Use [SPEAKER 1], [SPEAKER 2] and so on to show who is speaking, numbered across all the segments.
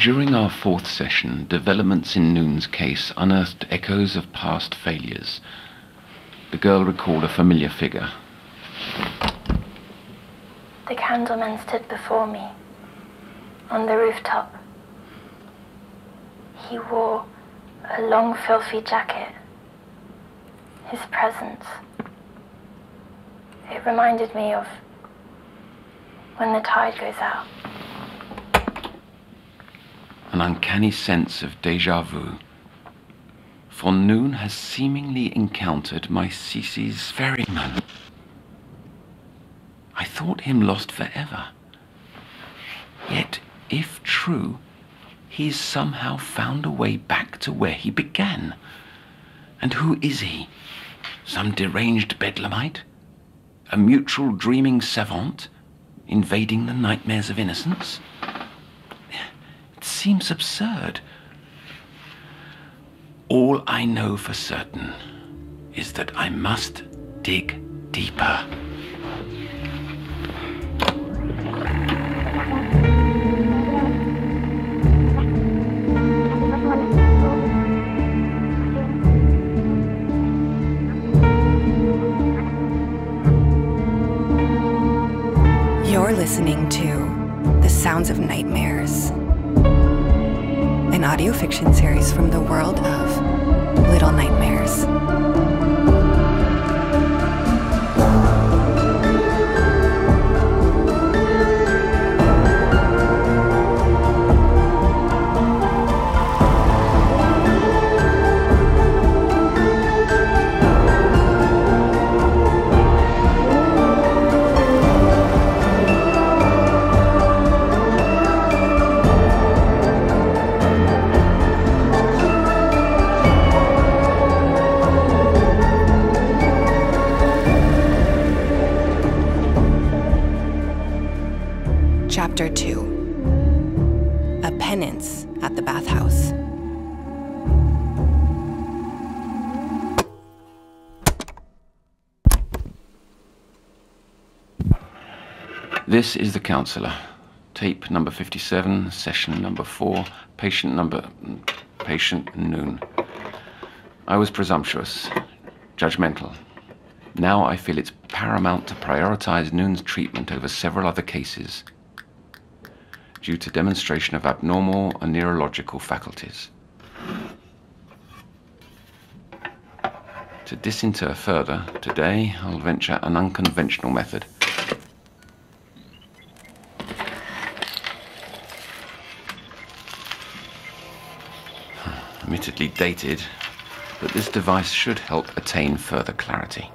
[SPEAKER 1] During our fourth session, developments in Noone's case unearthed echoes of past failures. The girl recalled a familiar figure.
[SPEAKER 2] The candleman stood before me, on the rooftop. He wore a long, filthy jacket. His presence, it reminded me of when the tide goes out.
[SPEAKER 1] An uncanny sense of déjà vu. For Noone has seemingly encountered my Cece's ferryman. I thought him lost forever. Yet, if true, he's somehow found a way back to where he began. And who is he? Some deranged bedlamite? A mutual dreaming savant? Invading the nightmares of innocence? It seems absurd. All I know for certain is that I must dig deeper.
[SPEAKER 3] You're listening to The Sounds of Nightmares, an audio fiction series from the world of Little Nightmares. Chapter 2. A Penance at the Bathhouse.
[SPEAKER 1] This is the Counsellor. Tape number 57, session number 4, patient Noone. I was presumptuous, judgmental. Now I feel it's paramount to prioritize Noone's treatment over several other cases due to demonstration of abnormal or neurological faculties. To disinter further, today I'll venture an unconventional method. Admittedly dated, but this device should help attain further clarity.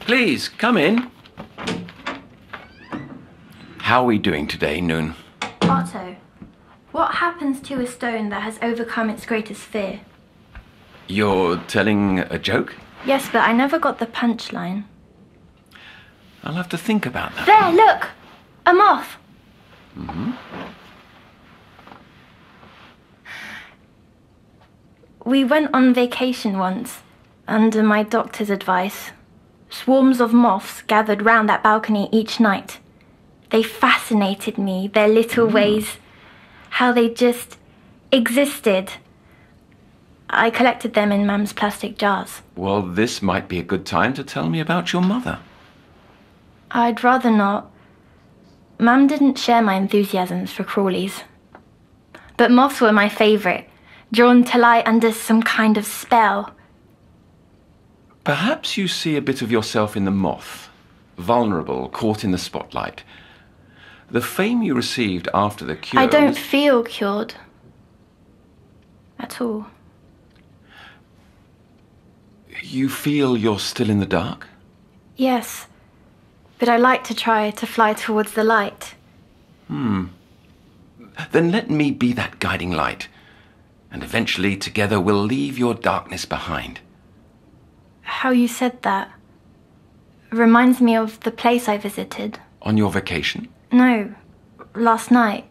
[SPEAKER 1] Please, come in. How are we doing today, Noone?
[SPEAKER 2] Otto, what happens to a stone that has overcome its greatest fear?
[SPEAKER 1] You're telling a joke?
[SPEAKER 2] Yes, but I never got the punchline.
[SPEAKER 1] I'll have to think about that.
[SPEAKER 2] There, look! A moth!
[SPEAKER 1] Mm-hmm.
[SPEAKER 2] We went on vacation once, under my doctor's advice. Swarms of moths gathered round that balcony each night. They fascinated me, their little ways, how they just existed. I collected them in Mum's plastic jars.
[SPEAKER 1] Well, this might be a good time to tell me about your mother.
[SPEAKER 2] I'd rather not. Mum didn't share my enthusiasms for crawlies. But moths were my favourite, drawn to lie under some kind of spell.
[SPEAKER 1] Perhaps you see a bit of yourself in the moth, vulnerable, caught in the spotlight. The fame you received after the cure...
[SPEAKER 2] I don't feel cured. At all.
[SPEAKER 1] You feel you're still in the dark?
[SPEAKER 2] Yes, but I like to try to fly towards the light.
[SPEAKER 1] Then let me be that guiding light, and eventually together we'll leave your darkness behind.
[SPEAKER 2] How you said that reminds me of the place I visited.
[SPEAKER 1] On your vacation?
[SPEAKER 2] No, last night,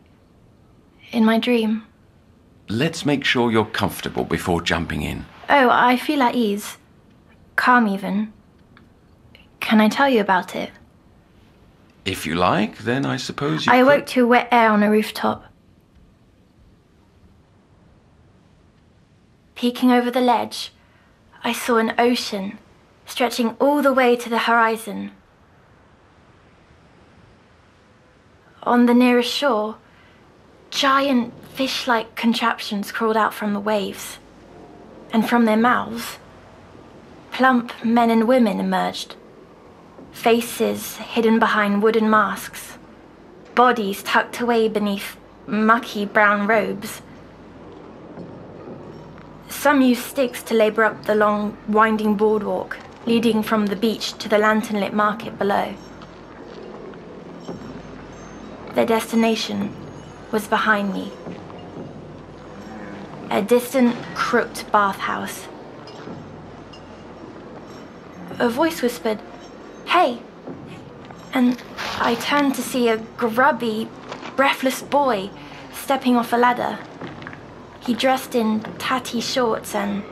[SPEAKER 2] in my dream.
[SPEAKER 1] Let's make sure you're comfortable before jumping in.
[SPEAKER 2] Oh, I feel at ease. Calm, even. Can I tell you about it?
[SPEAKER 1] If you like, then I suppose you
[SPEAKER 2] I
[SPEAKER 1] could.
[SPEAKER 2] awoke to wet air on a rooftop. Peeking over the ledge, I saw an ocean stretching all the way to the horizon. On the nearest shore, giant fish-like contraptions crawled out from the waves, and from their mouths, plump men and women emerged, faces hidden behind wooden masks, bodies tucked away beneath mucky brown robes. Some used sticks to labour up the long, winding boardwalk leading from the beach to the lantern-lit market below. Their destination was behind me. A distant, crooked bathhouse. A voice whispered, "Hey!" And I turned to see a grubby, breathless boy stepping off a ladder. He dressed in tatty shorts and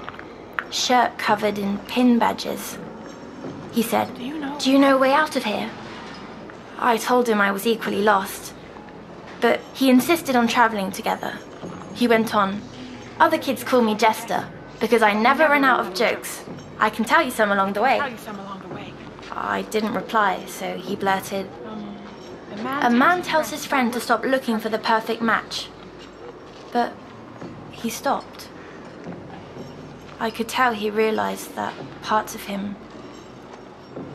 [SPEAKER 2] shirt covered in pin badges. He said, Do you know a way out of here? I told him I was equally lost, but he insisted on travelling together. He went on, "Other kids call me Jester because I never run out of jokes. I can tell you some along the way." I didn't reply, so he blurted, "A man tells his friend to stop looking for the perfect match." But he stopped. I could tell he realized that parts of him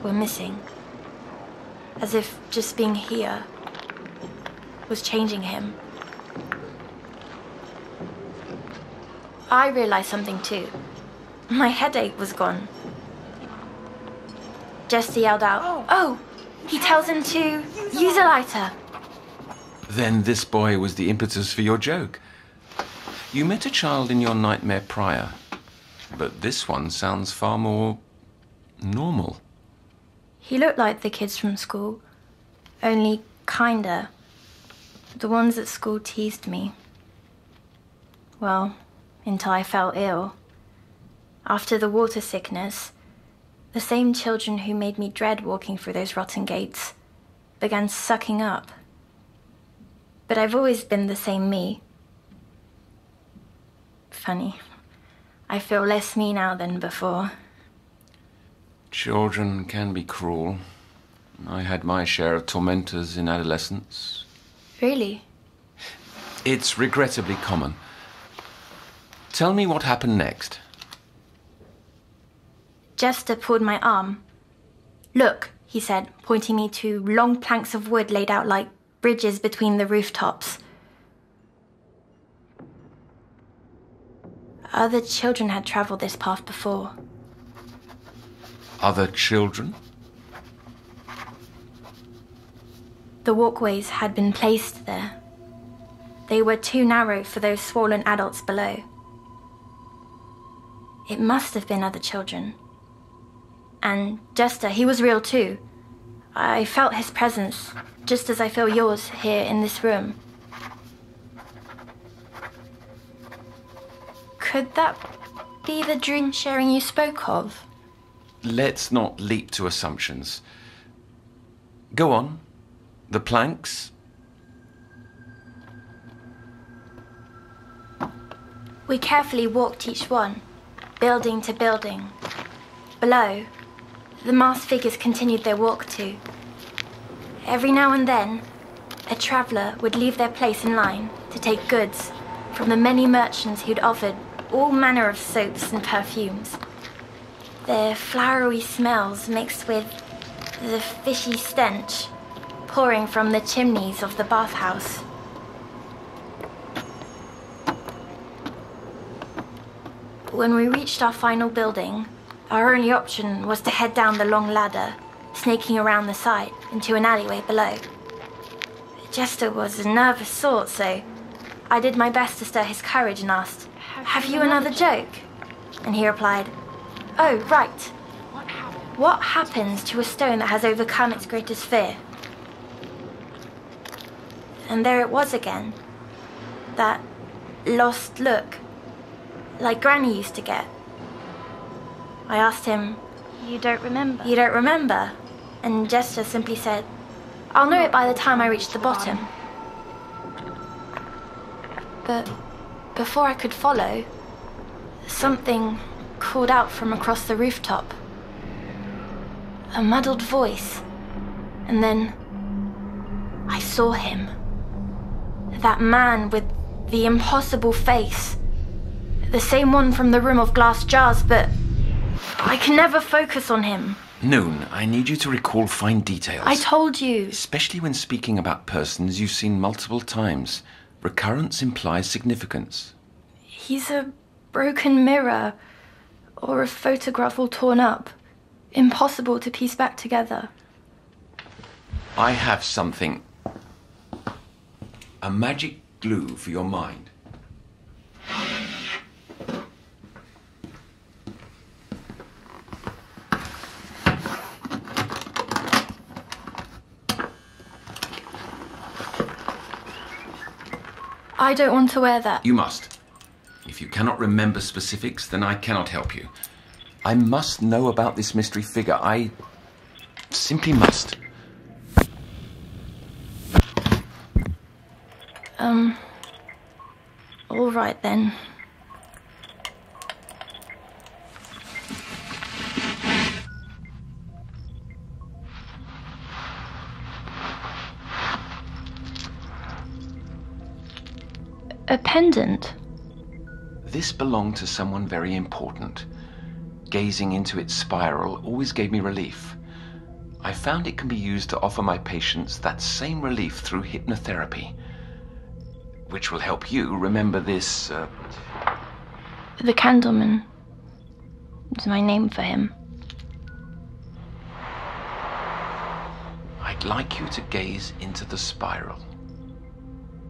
[SPEAKER 2] were missing. As if just being here was changing him. I realized something too. My headache was gone. Jester yelled out, "Oh, he tells him to use a lighter."
[SPEAKER 1] Then this boy was the impetus for your joke. You met a child in your nightmare prior, but this one sounds far more normal.
[SPEAKER 2] He looked like the kids from school, only kinder. The ones at school teased me. Well, until I fell ill. After the water sickness, the same children who made me dread walking through those rotten gates began sucking up. But I've always been the same me. Funny. I feel less me now than before.
[SPEAKER 1] Children can be cruel. I had my share of tormentors in adolescence.
[SPEAKER 2] Really?
[SPEAKER 1] It's regrettably common. Tell me what happened next.
[SPEAKER 2] Jester pulled my arm. "Look," he said, pointing me to long planks of wood laid out like bridges between the rooftops. Other children had travelled this path before.
[SPEAKER 1] Other children?
[SPEAKER 2] The walkways had been placed there. They were too narrow for those swollen adults below. It must have been other children. And Jester, he was real too. I felt his presence, just as I feel yours here in this room. Could that be the dream sharing you spoke of?
[SPEAKER 1] Let's not leap to assumptions. Go on. The planks?
[SPEAKER 2] We carefully walked each one, building to building. Below, the masked figures continued their walk too. Every now and then, a traveller would leave their place in line to take goods from the many merchants who'd offered all manner of soaps and perfumes. Their flowery smells mixed with the fishy stench pouring from the chimneys of the bathhouse. When we reached our final building, our only option was to head down the long ladder, snaking around the side into an alleyway below. Jester was a nervous sort, so I did my best to stir his courage and asked, "Have you another joke?" And he replied, "Oh, right. What happens to a stone that has overcome its greatest fear?" And there it was again. That lost look, like Granny used to get, I asked him,
[SPEAKER 4] You don't remember?
[SPEAKER 2] "You don't remember?" And Jester simply said, "I'll know it by the time I reach the bottom." But before I could follow, something called out from across the rooftop. A muddled voice. And then I saw him. That man with the impossible face. The same one from the room of glass jars, but I can never focus on him.
[SPEAKER 1] Noone, I need you to recall fine details.
[SPEAKER 2] I told you.
[SPEAKER 1] Especially when speaking about persons you've seen multiple times. Recurrence implies significance.
[SPEAKER 2] He's a broken mirror, or a photograph all torn up. Impossible to piece back together.
[SPEAKER 1] I have something. A magic glue for your mind.
[SPEAKER 2] I don't want to wear that.
[SPEAKER 1] You must. If you cannot remember specifics, then I cannot help you. I must know about this mystery figure. I simply must.
[SPEAKER 2] All right then. A pendant?
[SPEAKER 1] This belonged to someone very important. Gazing into its spiral always gave me relief. I found it can be used to offer my patients that same relief through hypnotherapy, which will help you remember this,
[SPEAKER 2] The Candleman. It's my name for him.
[SPEAKER 1] I'd like you to gaze into the spiral.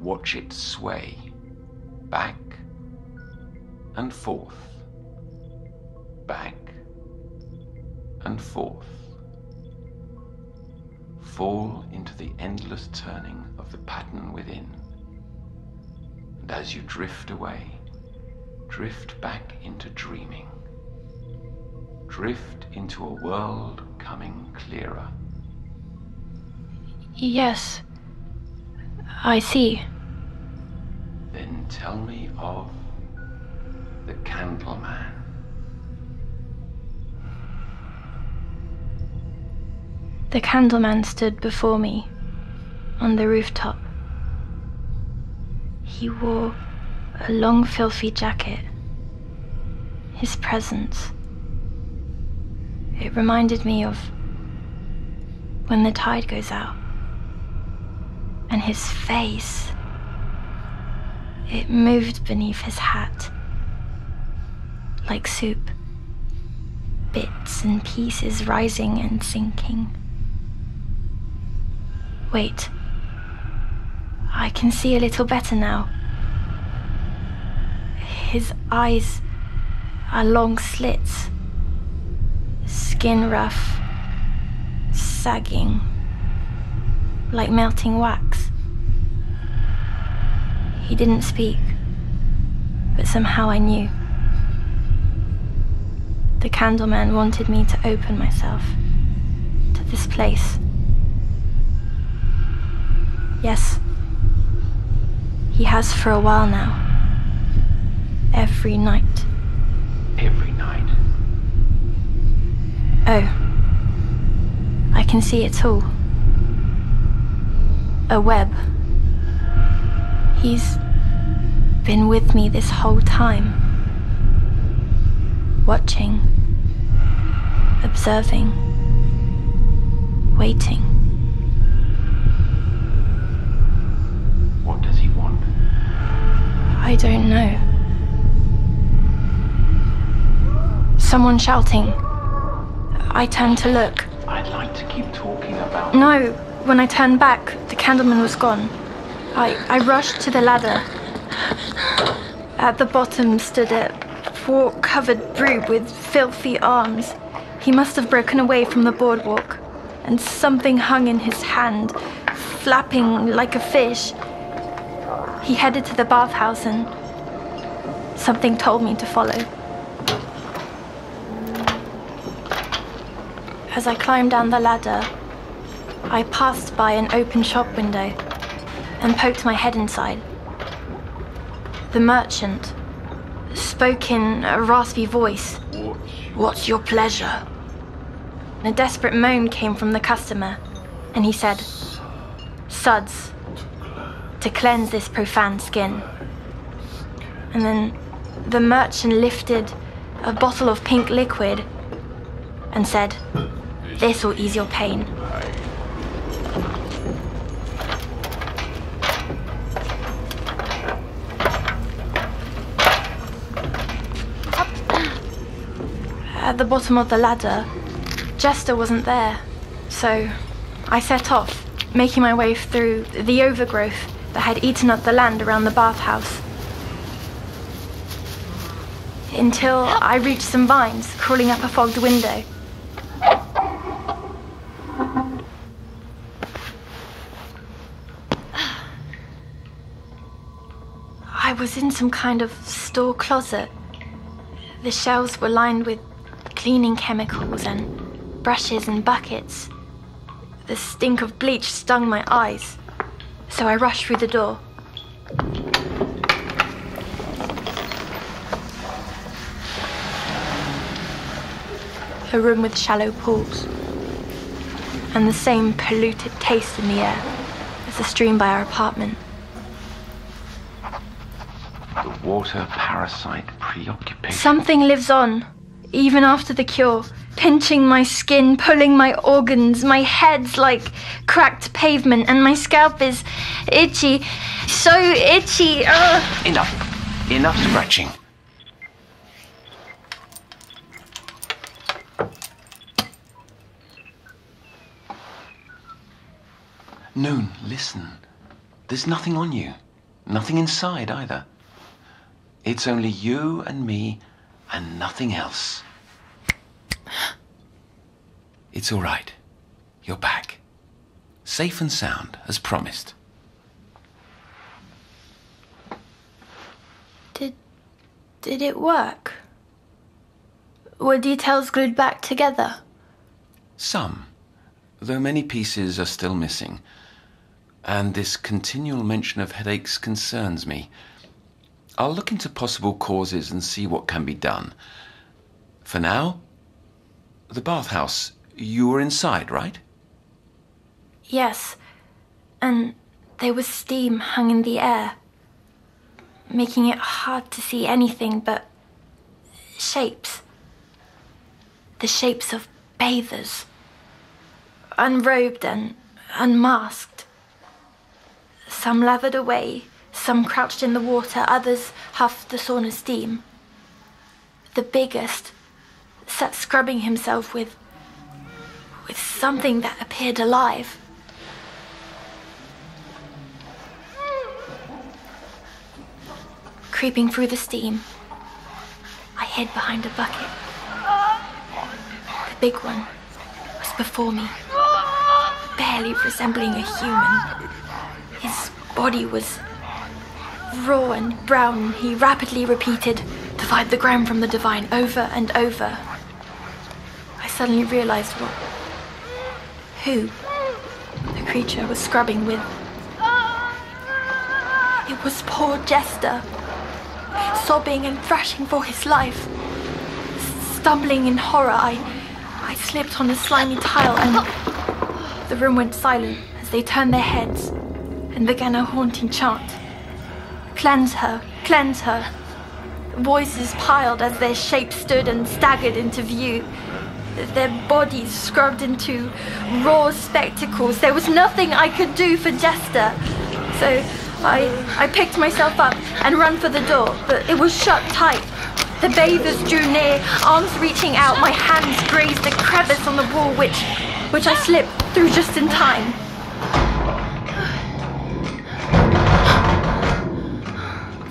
[SPEAKER 1] Watch it sway, back and forth, back and forth. Fall into the endless turning of the pattern within. And as you drift away, drift back into dreaming. Drift into a world coming clearer.
[SPEAKER 2] Yes, I see.
[SPEAKER 1] Then tell me of the Candleman.
[SPEAKER 2] The Candleman stood before me on the rooftop. He wore a long, filthy jacket. His presence. It reminded me of when the tide goes out. And his face. It moved beneath his hat. Like soup. Bits and pieces rising and sinking. Wait. I can see a little better now. His eyes are long slits. Skin rough. Sagging. Like melting wax. He didn't speak, but somehow I knew. The Candleman wanted me to open myself to this place. Yes, he has for a while now. Every night.
[SPEAKER 1] Every night.
[SPEAKER 2] Oh, I can see it all. A web. He's been with me this whole time. Watching. Observing. Waiting.
[SPEAKER 1] What does he want?
[SPEAKER 2] I don't know. Someone shouting. I turned to look.
[SPEAKER 1] I'd like to keep talking about...
[SPEAKER 2] No, when I turned back, the Candleman was gone. I rushed to the ladder. At the bottom stood a fork-covered brute with filthy arms. He must have broken away from the boardwalk, and something hung in his hand, flapping like a fish. He headed to the bathhouse and something told me to follow. As I climbed down the ladder, I passed by an open shop window and poked my head inside. The merchant spoke in a raspy voice. "What's your pleasure?" A desperate moan came from the customer, and he said, "Suds, to cleanse this profane skin." And then the merchant lifted a bottle of pink liquid and said, "This'll ease your pain." At the bottom of the ladder, Jester wasn't there, so I set off, making my way through the overgrowth that had eaten up the land around the bathhouse, until I reached some vines crawling up a fogged window. I was in some kind of store closet. The shelves were lined with cleaning chemicals and brushes and buckets. The stink of bleach stung my eyes, so I rushed through the door. A room with shallow pools, and the same polluted taste in the air as the stream by our apartment.
[SPEAKER 1] The water parasite preoccupation.
[SPEAKER 2] Something lives on, even after the cure, pinching my skin, pulling my organs. My head's like cracked pavement, and my scalp is itchy, so itchy. Ugh.
[SPEAKER 1] Enough scratching. Noone, listen. There's nothing on you. Nothing inside either. It's only you and me and nothing else. It's all right. You're back. Safe and sound, as promised.
[SPEAKER 2] Did it work? Were details glued back together?
[SPEAKER 1] Some, though many pieces are still missing. And this continual mention of headaches concerns me. I'll look into possible causes and see what can be done. For now, the bathhouse, you were inside, right?
[SPEAKER 2] Yes, and there was steam hung in the air, making it hard to see anything but shapes. The shapes of bathers, unrobed and unmasked. Some lathered away, some crouched in the water, others huffed the sauna steam. The biggest sat scrubbing himself with something that appeared alive. Creeping through the steam, I hid behind a bucket. The big one was before me, barely resembling a human. His body was raw and brown. He rapidly repeated, "Divide the ground from the divine," over and over. I suddenly realized who the creature was scrubbing with. It was poor Jester, sobbing and thrashing for his life. Stumbling in horror, I slipped on the slimy tile, and the room went silent as they turned their heads and began a haunting chant. "Cleanse her, cleanse her." Voices piled as their shapes stood and staggered into view, their bodies scrubbed into raw spectacles. There was nothing I could do for Jester, so I picked myself up and ran for the door, but it was shut tight. The bathers drew near, arms reaching out. My hands grazed a crevice on the wall, which I slipped through just in time.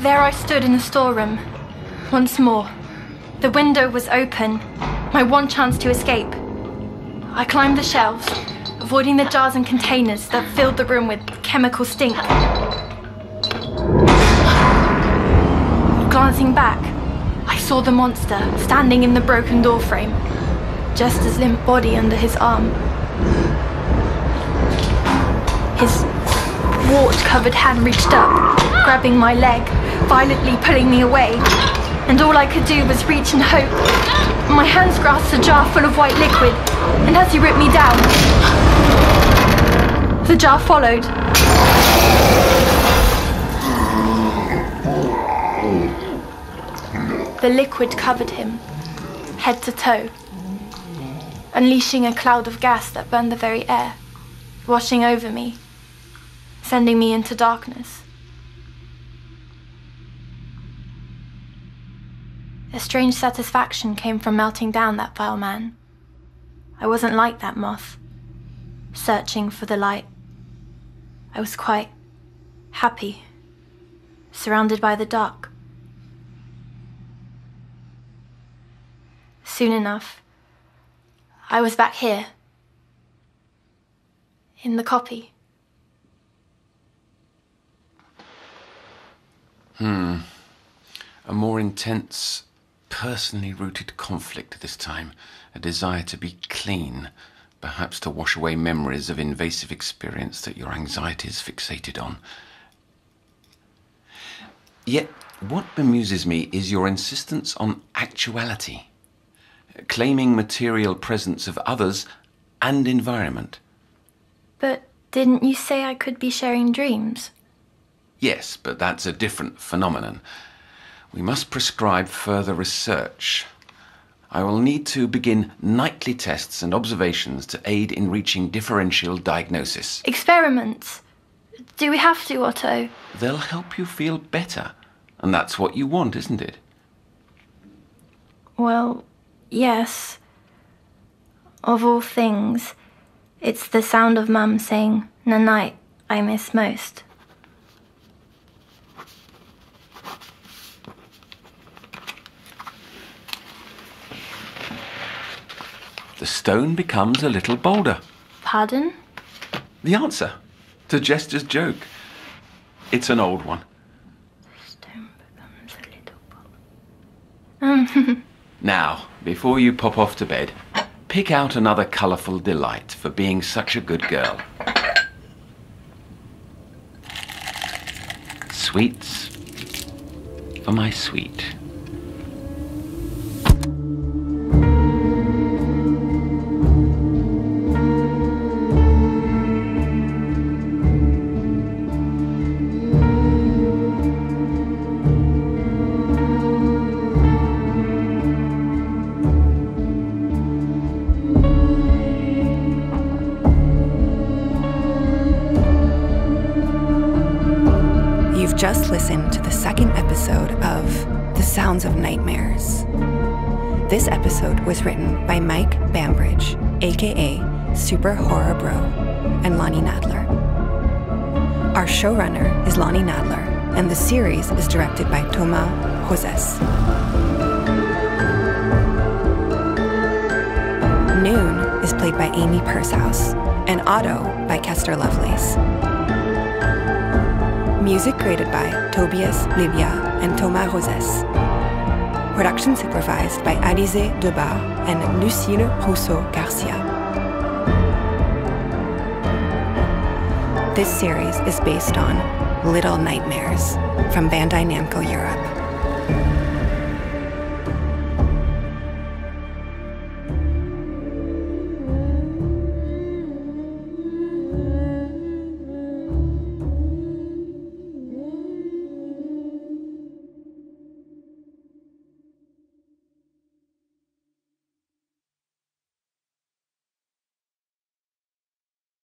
[SPEAKER 2] There I stood in the storeroom, once more. The window was open, my one chance to escape. I climbed the shelves, avoiding the jars and containers that filled the room with chemical stink. Glancing back, I saw the monster standing in the broken doorframe. Jester's limp body under his arm. His wart-covered hand reached up, grabbing my leg, violently pulling me away, and all I could do was reach and hope. My hands grasped a jar full of white liquid, and as he ripped me down, the jar followed. The liquid covered him, head to toe, unleashing a cloud of gas that burned the very air, washing over me, sending me into darkness. A strange satisfaction came from melting down that vile man. I wasn't like that moth, searching for the light. I was quite happy, surrounded by the dark. Soon enough, I was back here, in the copy.
[SPEAKER 1] A more intense, personally rooted conflict this time. A desire to be clean, perhaps to wash away memories of invasive experience that your anxiety is fixated on. Yet, what bemuses me is your insistence on actuality, claiming material presence of others and environment.
[SPEAKER 2] But didn't you say I could be sharing dreams?
[SPEAKER 1] Yes, but that's a different phenomenon. We must prescribe further research. I will need to begin nightly tests and observations to aid in reaching differential diagnosis.
[SPEAKER 2] Experiments? Do we have to, Otto?
[SPEAKER 1] They'll help you feel better, and that's what you want, isn't it?
[SPEAKER 2] Well, yes. Of all things, it's the sound of Mum saying, "Night" I miss most.
[SPEAKER 1] The stone becomes a little bolder.
[SPEAKER 2] Pardon?
[SPEAKER 1] The answer to Jester's joke. It's an old one.
[SPEAKER 2] Stone becomes a little bolder.
[SPEAKER 1] Now, before you pop off to bed, pick out another colourful delight for being such a good girl. Sweets for my sweet.
[SPEAKER 3] Just listened to the second episode of The Sounds of Nightmares. This episode was written by Mike Bambridge, aka Super Horror Bro, and Lonnie Nadler. Our showrunner is Lonnie Nadler, and the series is directed by Thomas Joses. Noone is played by Amy Pursehouse, and Otto by Kester Lovelace. Music created by Tobias Libya and Thomas Joses. Production supervised by Alizé Debar and Lucille Rousseau-Garcia. This series is based on Little Nightmares from Bandai Namco Europe.